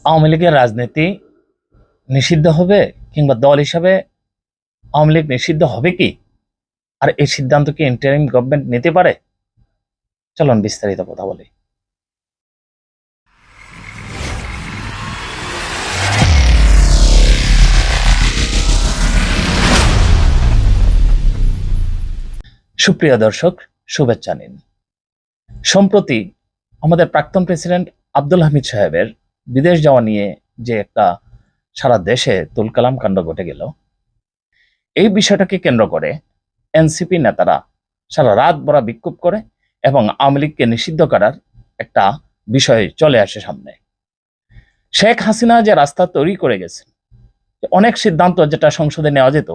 আওয়ামী লীগের রাজনীতি নিষিদ্ধ হবে, কিংবা দল হিসাবে আওয়ামী লীগ নিষিদ্ধ হবে কি? আর এই সিদ্ধান্ত কি ইন্টারিম গভর্নমেন্ট নিতে পারে? চলুন বিস্তারিত কথা বলি। সুপ্রিয় দর্শক, শুভেচ্ছা নিন। সম্প্রতি আমাদের প্রাক্তন প্রেসিডেন্ট আব্দুল হামিদ সাহেবের বিদেশ যাওয়া নিয়ে যে একটা সারা দেশে তুলকালাম কাণ্ড ঘটে গেল, এই বিষয়টাকে কেন্দ্র করে এনসিপি নেতারা সারা রাত ভরা বিক্ষোভ করে এবং আওয়ামী লীগকে নিষিদ্ধ করার একটা বিষয় চলে আসে সামনে। শেখ হাসিনা যে রাস্তা তৈরি করে গেছে, অনেক সিদ্ধান্ত যেটা সংসদে নেওয়া যেত,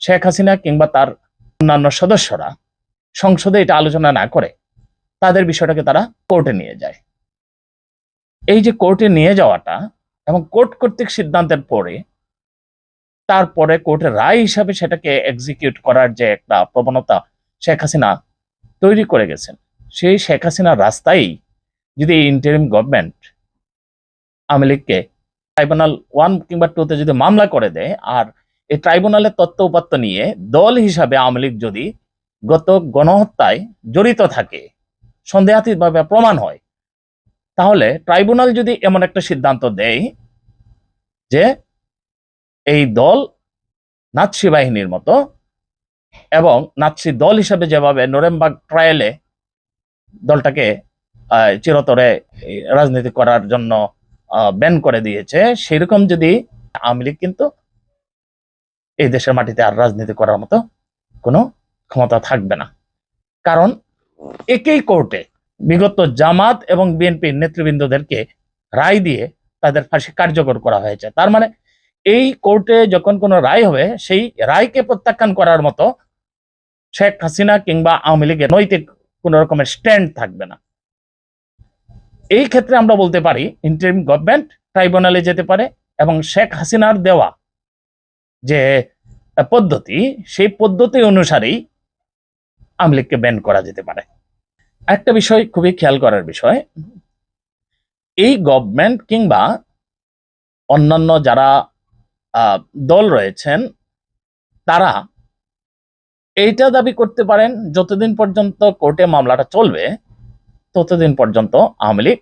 শেখ হাসিনা কিংবা তার অন্যান্য সদস্যরা সংসদে এটা আলোচনা না করে তাদের বিষয়টাকে তারা কোর্টে নিয়ে যায়। এই যে কোর্টে নিয়ে যাওয়াটা এবং কোর্ট কর্তৃক সিদ্ধান্তের পরে তারপরে কোর্টের রায় হিসাবে সেটাকে এক্সিকিউট করার যে একটা প্রবণতা শেখ হাসিনা তৈরি করে গেছেন, সেই শেখ হাসিনার রাস্তায় যদি ইন্টারিম গভর্নমেন্ট আওয়ামী লীগকে ট্রাইব্যুনাল 1 কিংবা 2 তে যদি মামলা করে দেয়, আর এই ট্রাইব্যুনালের তথ্য উপাত্ত নিয়ে দল হিসাবে আওয়ামী লীগ যদি গত গণহত্যায় জড়িত থাকে সন্দেহাতীতভাবে প্রমাণ হয়, তাহলে ট্রাইব্যুনাল যদি এমন একটা সিদ্ধান্ত দেয় যে এই দল নাৎসি বাহিনীর মতো এবং নাৎসি দল হিসাবে যেভাবে নুরেমবার্গ ট্রায়ালে দলটাকে চিরতরে রাজনীতি করার জন্য ব্যান করে দিয়েছে, সেরকম যদি আওয়ামী লীগ কিন্তু এই দেশের মাটিতে আর রাজনীতি করার মতো কোনো ক্ষমতা থাকবে না। কারণ একই কোর্টে বিগত জামাত এবং বিএনপির নেতৃবৃন্দদেরকে রায় দিয়ে তাদের ফাঁসি কার্যকর করা হয়েছে। তার মানে এই কোর্টে যখন কোনো রায় হবে, সেই রায়কে প্রত্যাখ্যান করার মতো শেখ হাসিনা কিংবা আওয়ামী লীগের নৈতিক কোন রকমের স্ট্যান্ড থাকবে না। এই ক্ষেত্রে আমরা বলতে পারি ইন্টারিম গভর্নমেন্ট ট্রাইব্যুনালে যেতে পারে এবং শেখ হাসিনার দেওয়া যে পদ্ধতি, সেই পদ্ধতি অনুসারেই আওয়ামী লীগকে ব্যান করা যেতে পারে। একটা বিষয় খুবই খেয়াল করার বিষয়, এই গভর্নমেন্ট কিংবা অন্যান্য যারা দল রয়েছেন, তারা এইটা দাবি করতে পারেন যতদিন পর্যন্ত কোর্টে মামলাটা চলবে ততদিন পর্যন্ত আওয়ামী লীগ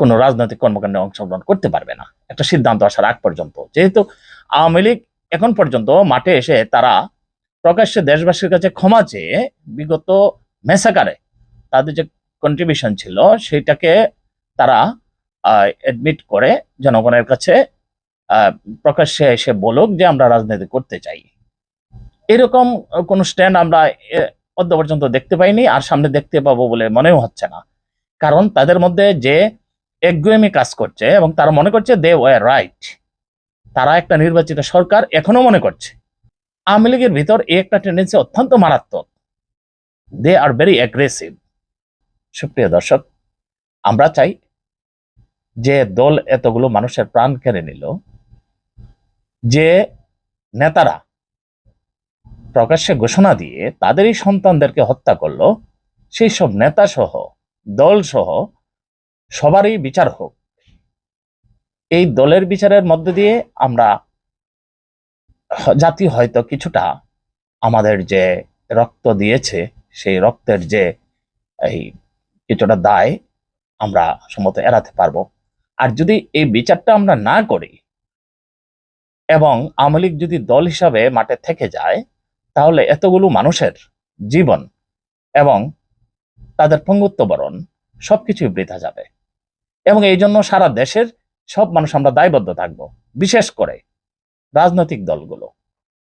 কোনো রাজনৈতিক কর্মকাণ্ডে অংশগ্রহণ করতে পারবে না, একটা সিদ্ধান্ত আসার আগ পর্যন্ত। যেহেতু আওয়ামী লীগ এখন পর্যন্ত মাঠে এসে তারা প্রকাশ্যে দেশবাসীর কাছে ক্ষমা চেয়ে বিগত মেসাকারে তাদের যে কন্ট্রিবিউশন ছিল সেটাকে তারা অ্যাডমিট করে জনগণের কাছে প্রকাশ্যে এসে বলুক যে আমরা রাজনীতি করতে চাই। এরকম কোন স্ট্যান্ড আমরা অদ্য পর্যন্ত দেখতে পাইনি, আর সামনে দেখতে পাবো বলে মনেও হচ্ছে না। কারণ তাদের মধ্যে যে একগুয়েমি কাজ করছে এবং তারা মনে করছে দে ওয়ার রাইট, তারা একটা নির্বাচিত সরকার এখনো মনে করছে। আওয়ামী লীগের ভিতর এই একটা টেন্ডেন্সি অত্যন্ত মারাত্মক, দে আর ভেরি অ্যাগ্রেসিভ। সুপ্রিয় দর্শক, আমরা চাই যে দল এতগুলো মানুষের প্রাণ কেড়ে নিল, যে নেতারা প্রকাশ্যে ঘোষণা দিয়ে তাদেরই সন্তানদেরকে হত্যা করলো, সেই সব নেতা সহ দল সহ সবারই বিচার হোক। এই দলের বিচারের মধ্যে দিয়ে আমরা জাতি হয়তো কিছুটা আমাদের যে রক্ত দিয়েছে সেই রক্তের যে এই কিছুটা দায় আমরা সম্ভবত এড়াতে পারবো। আর যদি এই বিচারটা আমরা না করি এবং আওয়ামী লীগ যদি দল হিসাবে মাঠে থেকে যায়, তাহলে এতগুলো মানুষের জীবন এবং তাদের পঙ্গুত্ব বরণ সবকিছুই বৃথা যাবে। এবং এই জন্য সারা দেশের সব মানুষ আমরা দায়বদ্ধ থাকব, বিশেষ করে রাজনৈতিক দলগুলো,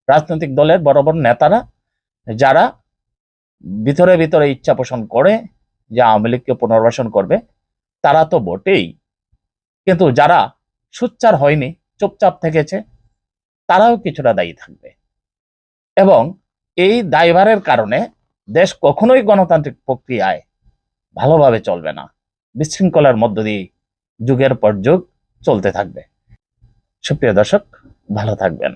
রাজনৈতিক দলের বড় বড় নেতারা যারা ভিতরে ভিতরে ইচ্ছা পোষণ করে যে আওয়ামী লীগকে পুনর্বাসন করবে, তারা তো বটেই, কিন্তু যারা সোচ্চার হয়নি, চুপচাপ থেকেছে, তারাও কিছুটা দায়ী থাকবে। এবং এই দায়ভারের কারণে দেশ কখনোই গণতান্ত্রিক প্রক্রিয়ায় ভালোভাবে চলবে না, বিশৃঙ্খলার মধ্য দিয়ে যুগের পর যুগ চলতে থাকবে। সুপ্রিয় দর্শক, ভালো থাকবেন।